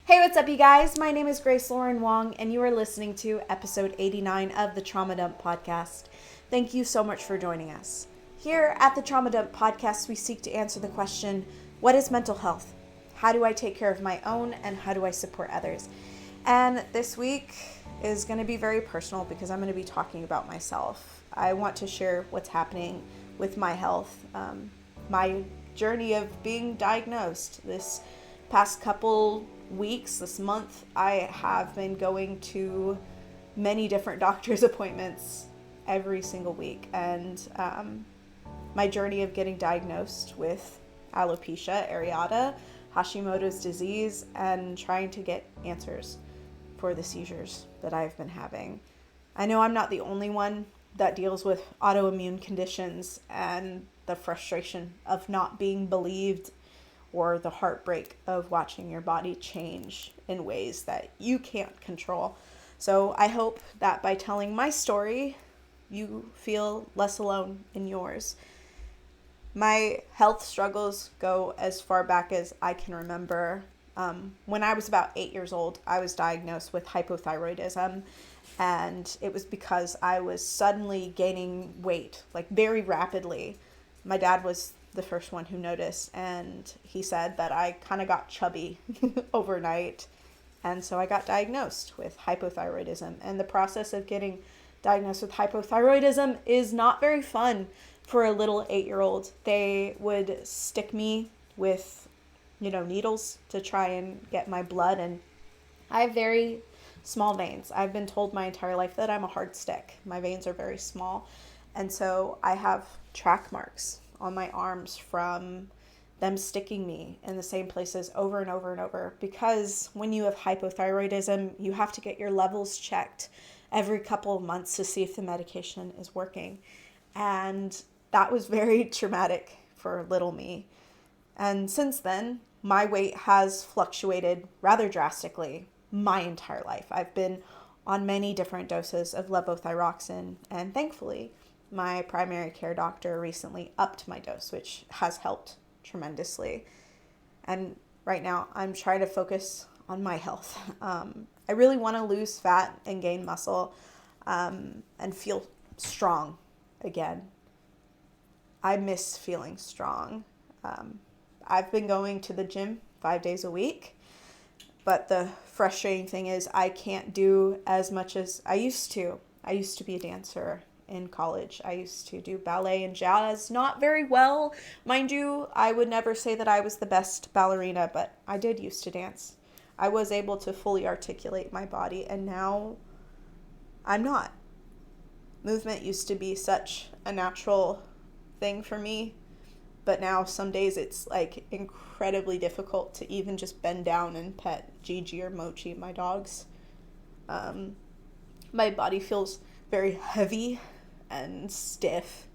Hey, what's up, you guys? My name is Grace Lauren Wong, and you are listening to episode 89 of the Trauma Dump Podcast. Thank you so much for joining us. Here at the Trauma Dump Podcast, we seek to answer the question, what is mental health? How do I take care of my own, and how do I support others? And this week is going to be very personal because I'm going to be talking about myself. I want to share what's happening with my health, my journey of being diagnosed. This past couple weeks, this month, I have been going to many different doctor's appointments every single week, and my journey of getting diagnosed with alopecia, areata, Hashimoto's disease, and trying to get answers for the seizures that I've been having. I know I'm not the only one that deals with autoimmune conditions and the frustration of not being believed or the heartbreak of watching your body change in ways that you can't control. So I hope that by telling my story, you feel less alone in yours. My health struggles go as far back as I can remember. When I was about 8 years old, I was diagnosed with hypothyroidism, and it was because I was suddenly gaining weight, like very rapidly. My dad was the first one who noticed, and he said that I kind of got chubby overnight, and so I got diagnosed with hypothyroidism. And the process of getting diagnosed with hypothyroidism is not very fun for a little 8-year-old. They would stick me with, needles to try and get my blood, and I have very small veins. I've been told my entire life that I'm a hard stick. My veins are very small, and so I have track marks on my arms from them sticking me in the same places over and over and over, because when you have hypothyroidism, you have to get your levels checked every couple of months to see if the medication is working. And that was very traumatic for little me. And since then, my weight has fluctuated rather drastically my entire life. I've been on many different doses of levothyroxine, and thankfully, my primary care doctor recently upped my dose, which has helped tremendously. And right now, I'm trying to focus on my health. I really want to lose fat and gain muscle, and feel strong again. I miss feeling strong. I've been going to the gym 5 days a week, but the frustrating thing is I can't do as much as I used to. I used to be a dancer in college. I used to do ballet and jazz, not very well. Mind you, I would never say that I was the best ballerina, but I did used to dance. I was able to fully articulate my body, and now I'm not. Movement used to be such a natural thing for me, but now some days it's like incredibly difficult to even just bend down and pet Gigi or Mochi, my dogs. My body feels very heavy and stiff,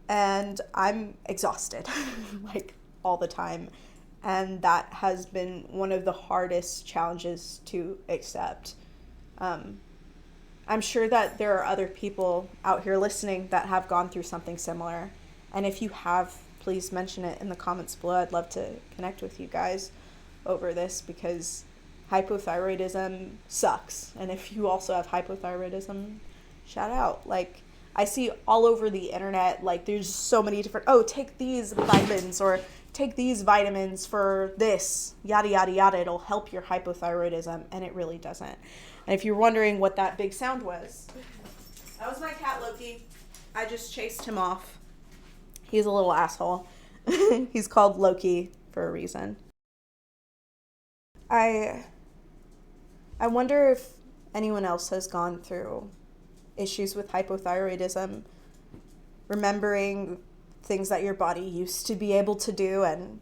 and I'm exhausted like all the time, and that has been one of the hardest challenges to accept. I'm sure that there are other people out here listening that have gone through something similar, and if you have, please mention it in the comments below. I'd love to connect with you guys over this, because hypothyroidism sucks, and if you also have hypothyroidism, shout out. Like, I see all over the internet, like, there's so many different, take these vitamins, or take these vitamins for this, yada, yada, yada. It'll help your hypothyroidism, and it really doesn't. And if you're wondering what that big sound was, that was my cat, Loki. I just chased him off. He's a little asshole. He's called Loki for a reason. I wonder if anyone else has gone through issues with hypothyroidism, remembering things that your body used to be able to do and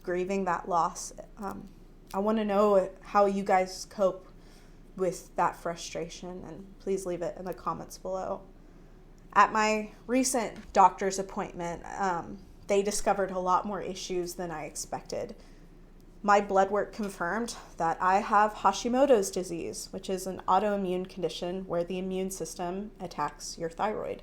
grieving that loss. I want to know how you guys cope with that frustration, and please leave it in the comments below. At my recent doctor's appointment, they discovered a lot more issues than I expected. My blood work confirmed that I have Hashimoto's disease, which is an autoimmune condition where the immune system attacks your thyroid.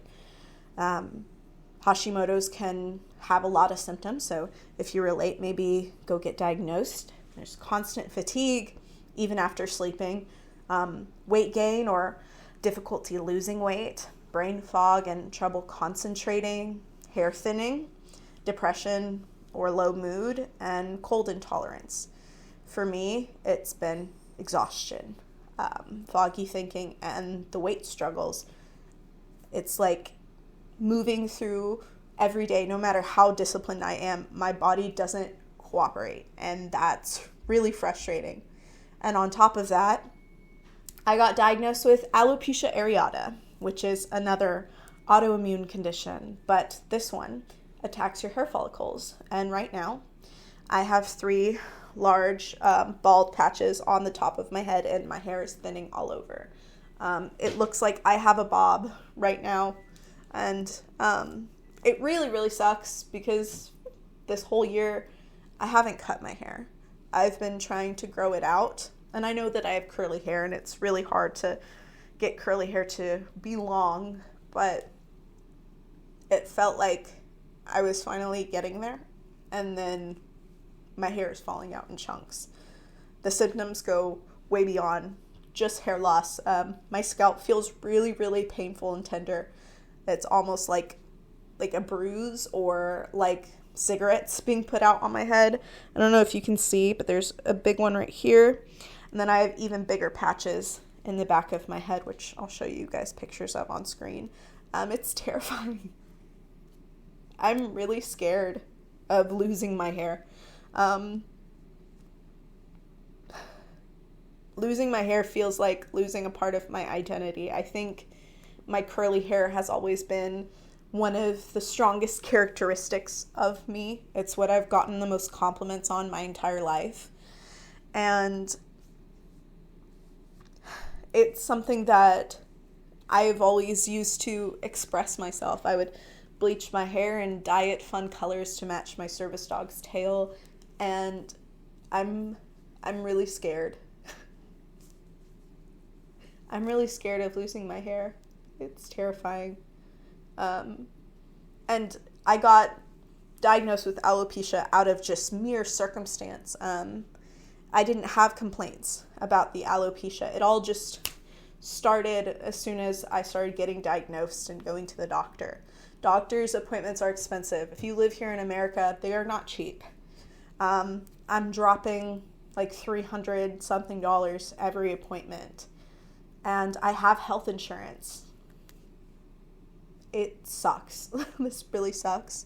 Hashimoto's can have a lot of symptoms, so if you relate, maybe go get diagnosed. There's constant fatigue, even after sleeping, weight gain or difficulty losing weight, brain fog and trouble concentrating, hair thinning, depression or low mood, and cold intolerance. For me, it's been exhaustion, foggy thinking, and the weight struggles. It's like moving through every day, no matter how disciplined I am, my body doesn't cooperate, and that's really frustrating. And on top of that, I got diagnosed with alopecia areata, which is another autoimmune condition, but this one attacks your hair follicles. And right now, I have 3 large bald patches on the top of my head, and my hair is thinning all over. It looks like I have a bob right now, and it really, really sucks because this whole year I haven't cut my hair. I've been trying to grow it out, and I know that I have curly hair, and it's really hard to get curly hair to be long, but it felt like I was finally getting there, and then my hair is falling out in chunks. The symptoms go way beyond just hair loss. My scalp feels really, really painful and tender. It's almost like a bruise or like cigarettes being put out on my head. I don't know if you can see, but there's a big one right here. And then I have even bigger patches in the back of my head, which I'll show you guys pictures of on screen. It's terrifying. I'm really scared of losing my hair. Losing my hair feels like losing a part of my identity. I think my curly hair has always been one of the strongest characteristics of me. It's what I've gotten the most compliments on my entire life. And it's something that I've always used to express myself. I would bleach my hair and dye it fun colors to match my service dog's tail, and I'm really scared. I'm really scared of losing my hair. It's terrifying. And I got diagnosed with alopecia out of just mere circumstance. I didn't have complaints about the alopecia. It all just started as soon as I started getting diagnosed and going to the doctor. Doctor's appointments are expensive. If you live here in America, they are not cheap. I'm dropping like $300 something every appointment. And I have health insurance. It sucks. This really sucks.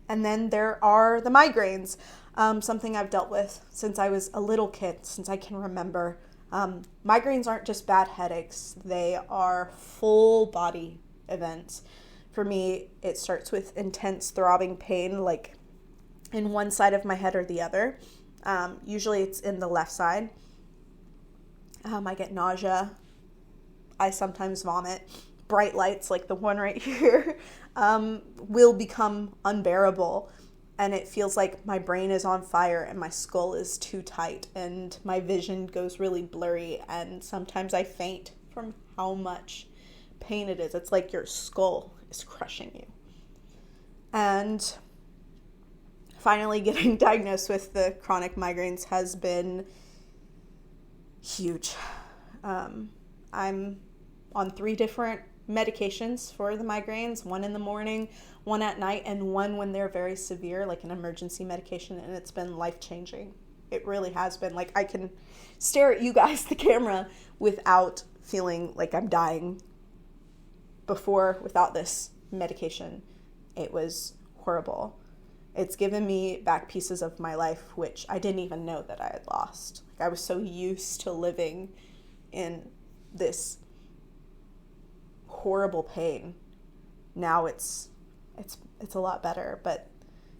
And then there are the migraines, something I've dealt with since I was a little kid, since I can remember. Migraines aren't just bad headaches. They are full body events. For me, it starts with intense throbbing pain, like in one side of my head or the other. Usually it's in the left side. I get nausea. I sometimes vomit. Bright lights, like the one right here, will become unbearable. And it feels like my brain is on fire and my skull is too tight and my vision goes really blurry. And sometimes I faint from how much pain it is. It's like your skull is crushing you. And finally getting diagnosed with the chronic migraines has been huge. I'm on 3 different medications for the migraines, one in the morning, one at night, and one when they're very severe, like an emergency medication, and it's been life-changing. It really has been. Like, I can stare at you guys, the camera, without feeling like I'm dying. Before, without this medication, it was horrible. It's given me back pieces of my life which I didn't even know that I had lost. Like, I was so used to living in this horrible pain. Now it's a lot better. But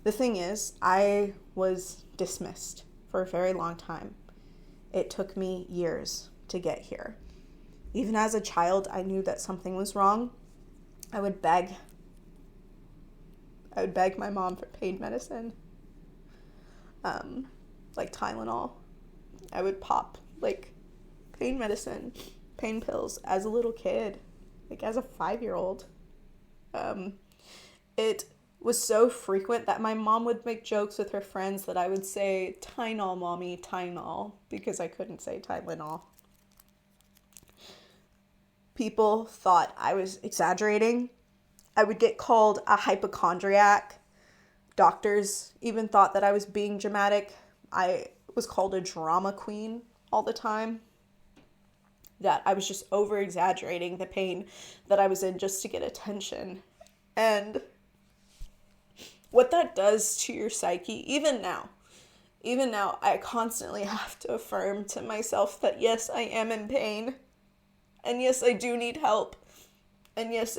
the thing is, I was dismissed for a very long time. It took me years to get here. Even as a child, I knew that something was wrong. I would beg my mom for pain medicine, like Tylenol. I would pop like pain medicine, pain pills as a little kid, like as a 5-year-old. It was so frequent that my mom would make jokes with her friends that I would say, Tylenol, mommy, Tylenol, because I couldn't say Tylenol. People thought I was exaggerating. I would get called a hypochondriac. Doctors even thought that I was being dramatic. I was called a drama queen all the time. That I was just over exaggerating the pain that I was in just to get attention. And what that does to your psyche, even now, I constantly have to affirm to myself that yes, I am in pain. And yes, I do need help. And yes,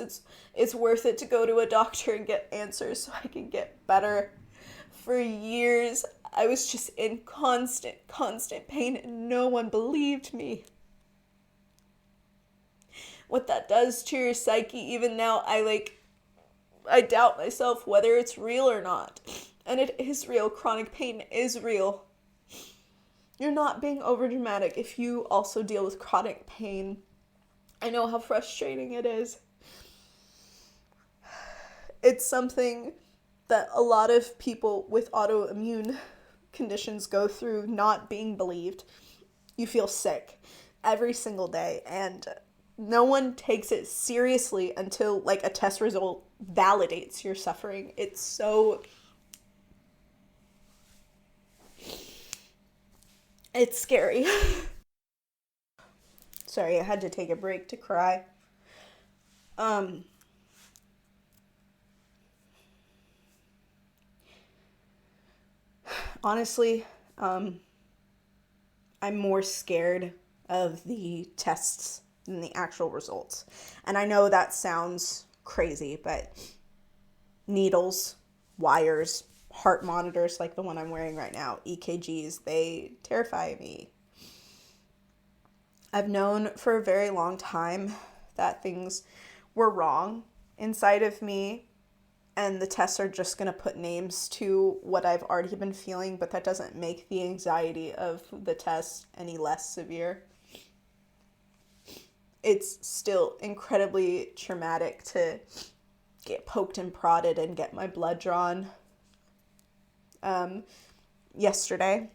it's worth it to go to a doctor and get answers so I can get better. For years, I was just in constant pain and no one believed me. What that does to your psyche, even now, I doubt myself whether it's real or not. And it is real. Chronic pain is real. You're not being overdramatic if you also deal with chronic pain. I know how frustrating it is. It's something that a lot of people with autoimmune conditions go through, not being believed. You feel sick every single day, and no one takes it seriously until a test result validates your suffering. It's scary. Sorry, I had to take a break to cry. Honestly, I'm more scared of the tests than the actual results. And I know that sounds crazy, but needles, wires, heart monitors like the one I'm wearing right now, EKGs, they terrify me. I've known for a very long time that things were wrong inside of me, and the tests are just going to put names to what I've already been feeling, but that doesn't make the anxiety of the test any less severe. It's still incredibly traumatic to get poked and prodded and get my blood drawn. Yesterday,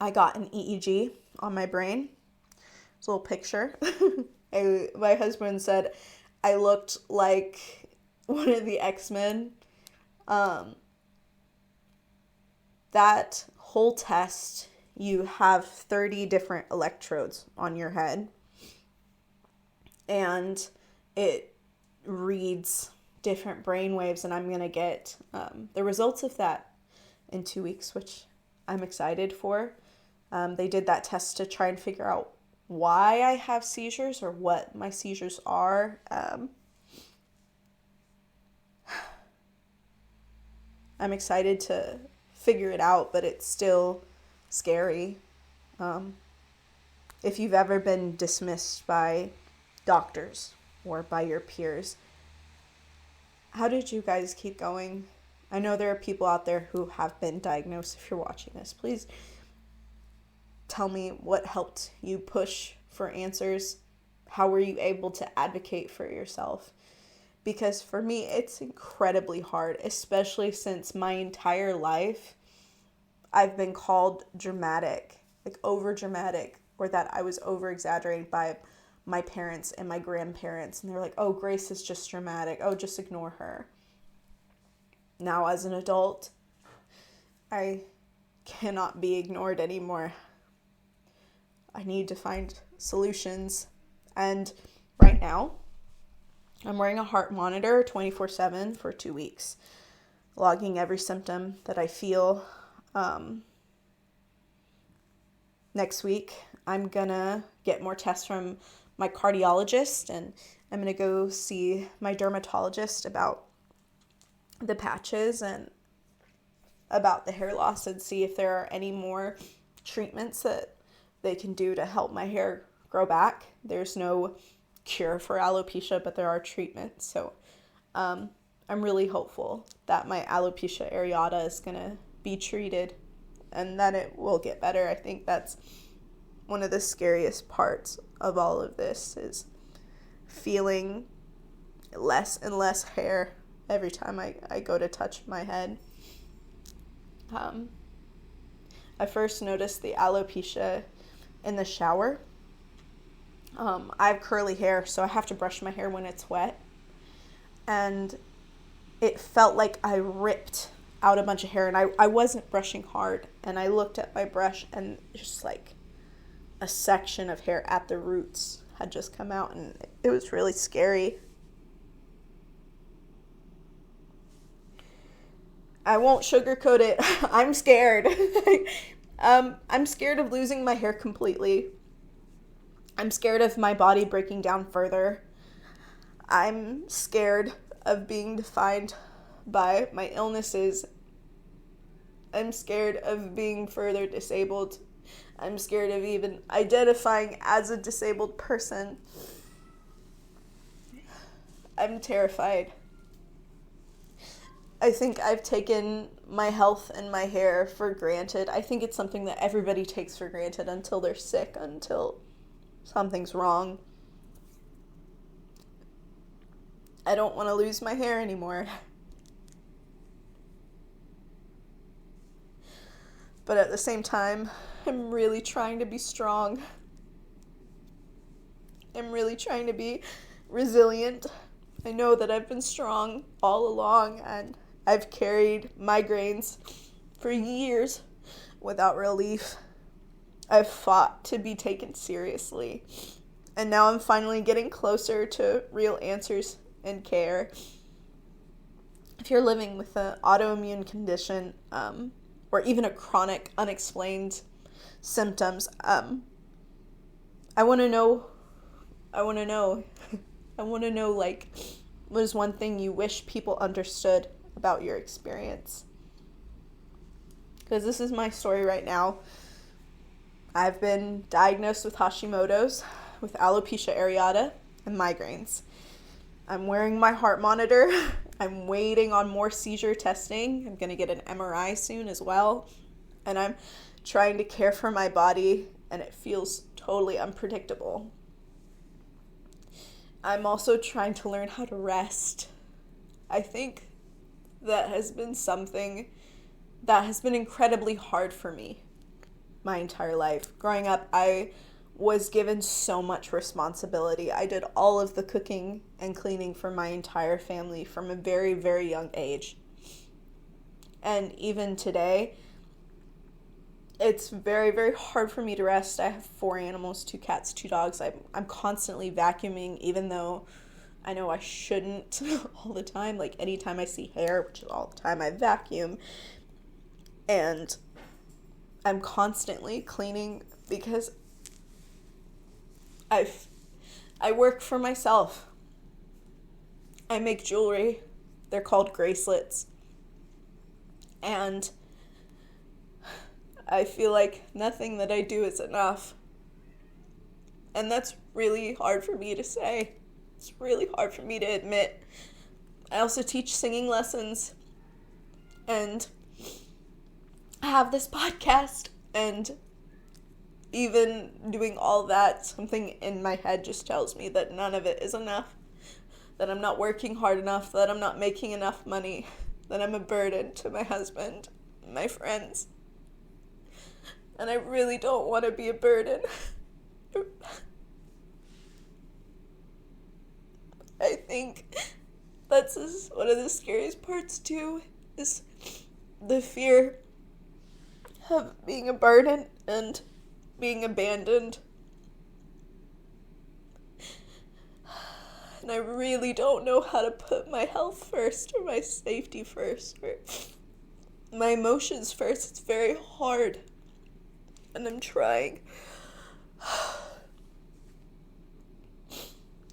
I got an EEG on my brain. It's a little picture. My husband said I looked like one of the X-Men. That whole test, you have 30 different electrodes on your head, and it reads different brain waves, and I'm going to get the results of that in 2 weeks, which I'm excited for. They did that test to try and figure out why I have seizures or what my seizures are. I'm excited to figure it out, but it's still scary. If you've ever been dismissed by doctors or by your peers, how did you guys keep going? I know there are people out there who have been diagnosed. If you're watching this, please tell me what helped you push for answers. How were you able to advocate for yourself? Because for me, it's incredibly hard, especially since my entire life I've been called dramatic, over dramatic, or that I was over exaggerating by my parents and my grandparents. And they're like, oh, Grace is just dramatic. Oh, just ignore her. Now, as an adult, I cannot be ignored anymore. I need to find solutions. And right now, I'm wearing a heart monitor 24/7 for 2 weeks, logging every symptom that I feel. Next week, I'm gonna get more tests from my cardiologist, and I'm gonna go see my dermatologist about the patches and about the hair loss, and see if there are any more treatments that they can do to help my hair grow back. There's no cure for alopecia, but there are treatments. So I'm really hopeful that my alopecia areata is going to be treated and that it will get better. I think that's one of the scariest parts of all of this, is feeling less and less hair every time I go to touch my head. I first noticed the alopecia in the shower. I have curly hair, so I have to brush my hair when it's wet. And it felt like I ripped out a bunch of hair, and I wasn't brushing hard. And I looked at my brush, and just like a section of hair at the roots had just come out, and it was really scary. I won't sugarcoat it. I'm scared. I'm scared of losing my hair completely. I'm scared of my body breaking down further. I'm scared of being defined by my illnesses. I'm scared of being further disabled. I'm scared of even identifying as a disabled person. I'm terrified. I think I've taken my health and my hair for granted. I think it's something that everybody takes for granted until they're sick, until something's wrong. I don't want to lose my hair anymore. But at the same time, I'm really trying to be strong. I'm really trying to be resilient. I know that I've been strong all along, and I've carried migraines for years without relief. I've fought to be taken seriously, and now I'm finally getting closer to real answers and care. If you're living with an autoimmune condition, or even a chronic, unexplained symptoms, I want to know, like, what is one thing you wish people understood about your experience? Because this is my story right now. I've been diagnosed with Hashimoto's, with alopecia areata, and migraines. I'm wearing my heart monitor. I'm waiting on more seizure testing. I'm going to get an MRI soon as well. And I'm trying to care for my body, and it feels totally unpredictable. I'm also trying to learn how to rest. I think that has been something that has been incredibly hard for me my entire life. Growing up, I was given so much responsibility. I did all of the cooking and cleaning for my entire family from a very, very young age. And even today, it's very, very hard for me to rest. I have 4 animals, 2 cats, 2 dogs. I'm constantly vacuuming, even though I know I shouldn't all the time. Like, anytime I see hair, which is all the time, I vacuum. And I'm constantly cleaning because I work for myself. I make jewelry. They're called bracelets. And I feel like nothing that I do is enough. And that's really hard for me to say. It's really hard for me to admit. I also teach singing lessons. And I have this podcast. And even doing all that, something in my head just tells me that none of it is enough. That I'm not working hard enough. That I'm not making enough money. That I'm a burden to my husband, my friends. And I really don't want to be a burden. I think that's one of the scariest parts too, is the fear of being a burden and being abandoned. And I really don't know how to put my health first, or my safety first, or my emotions first. It's very hard. And I'm trying.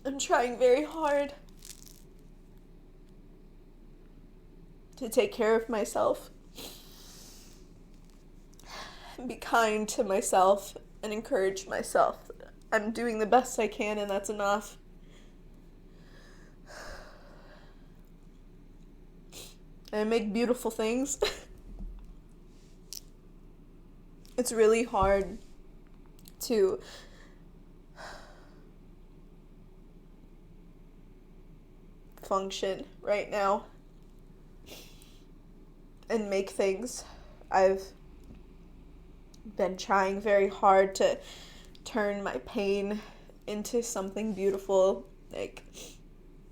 I'm trying very hard to take care of myself and be kind to myself and encourage myself. I'm doing the best I can, and that's enough. I make beautiful things. It's really hard to function right now. and make things. I've been trying very hard to turn my pain into something beautiful, like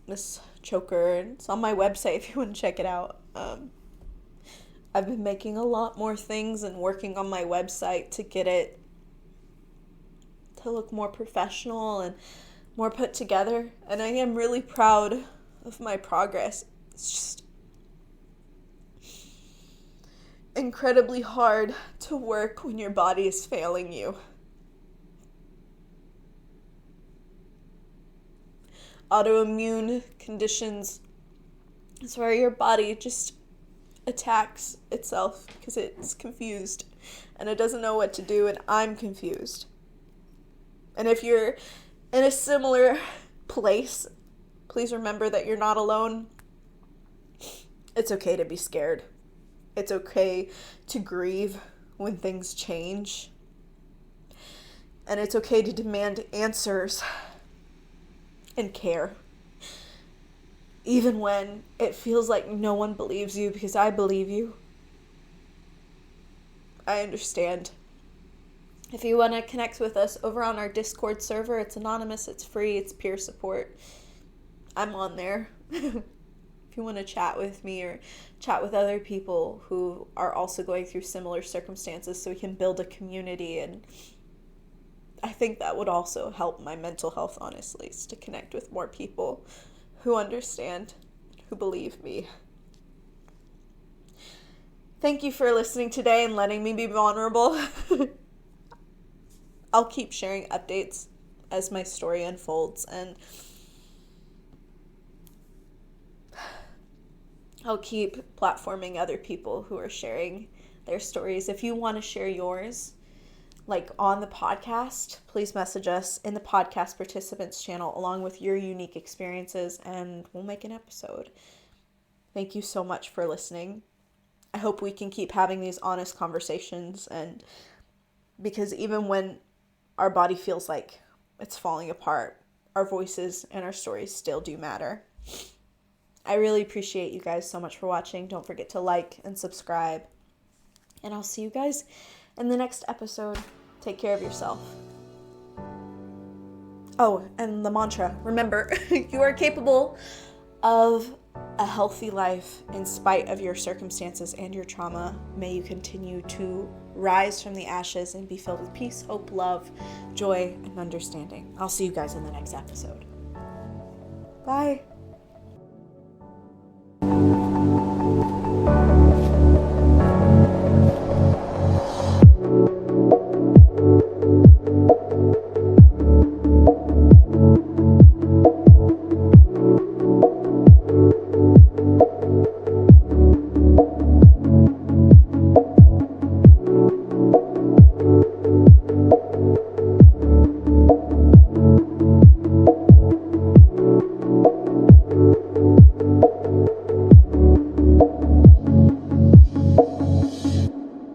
this choker, and it's on my website if you want to check it out. I've been making a lot more things and working on my website to get it to look more professional and more put together, and I am really proud of my progress. It's just incredibly hard to work when your body is failing you. Autoimmune conditions is where your body just attacks itself because it's confused and it doesn't know what to do, and I'm confused. And if you're in a similar place, please remember that you're not alone. It's okay to be scared. It's okay to grieve when things change. And it's okay to demand answers and care. Even when it feels like no one believes you, because I believe you. I understand. If you want to connect with us over on our Discord server, it's anonymous, it's free, it's peer support. I'm on there. If you want to chat with me or chat with other people who are also going through similar circumstances so we can build a community, and I think that would also help my mental health, honestly, is to connect with more people who understand, who believe me. Thank you for listening today and letting me be vulnerable. I'll keep sharing updates as my story unfolds, and I'll keep platforming other people who are sharing their stories. If you want to share yours, like on the podcast, please message us in the podcast participants channel along with your unique experiences, and we'll make an episode. Thank you so much for listening. I hope we can keep having these honest conversations, and because even when our body feels like it's falling apart, our voices and our stories still do matter. I really appreciate you guys so much for watching. Don't forget to like and subscribe, and I'll see you guys in the next episode. Take care of yourself. Oh, and the mantra, remember, you are capable of a healthy life in spite of your circumstances and your trauma. May you continue to rise from the ashes and be filled with peace, hope, love, joy, and understanding. I'll see you guys in the next episode. Bye.